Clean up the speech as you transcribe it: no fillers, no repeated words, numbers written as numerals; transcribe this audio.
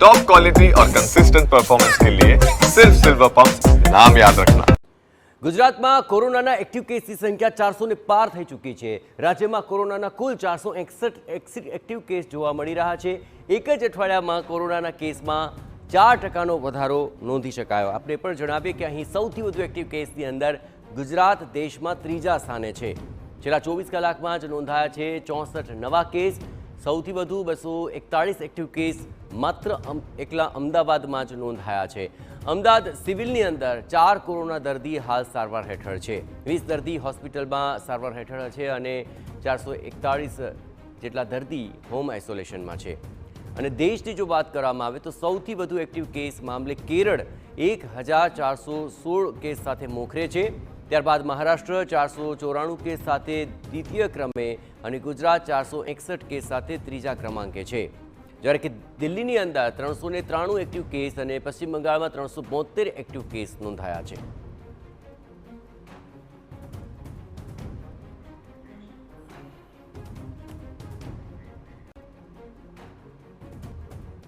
Top quality और consistent performance के लिए सिर्फ सिल्वर पंप नाम याद रखना। ગુજરાતમાં કોરોનાના એક્ટિવ કેસની સંખ્યા 400 ને પાર થઈ ચૂકી છે। રાજ્યમાં કોરોનાના કુલ 461 એક્ટિવ કેસ જોવા મળી રહ્યા છે। એક જ અઠવાડિયામાં કોરોનાના કેસમાં 4% વધારો નોંધી શકાયો। આપણે પણ જણાવીએ કે અહીં સૌથી વધુ એક્ટિવ કેસની અંદર ગુજરાત દેશમાં ત્રીજા સ્થાને છે। છેલ્લા 24 કલાકમાં જ નોંધાયા છે 64 નવા કેસ। સૌથી વધુ 241 એક્ટિવ કેસ માત્ર એકલા અમદાવાદમાં જ નોંધાયા છે। અમદાવાદ સિવિલની અંદર 4 કોરોના દર્દી હાલ સારવાર હેઠળ છે। 20 દર્દી હોસ્પિટલમાં સારવાર હેઠળ છે અને 441 જેટલા દર્દી હોમ આઇસોલેશનમાં છે। અને દેશની જો વાત કરવામાં આવે તો સૌથી વધુ એક્ટિવ કેસ મામલે કેરળ 1416 કેસ સાથે મોખરે છે। ત્યારબાદ મહારાષ્ટ્ર 494 કેસ સાથે દ્વિતીય ક્રમે અને ગુજરાત 461 કેસ સાથે ત્રીજા ક્રમાંકે છે। જ્યારે કે દિલ્હીની અંદર 393 એક્ટિવ કેસ અને પશ્ચિમ બંગાળમાં 372 એક્ટિવ કેસ નોંધાયા છે।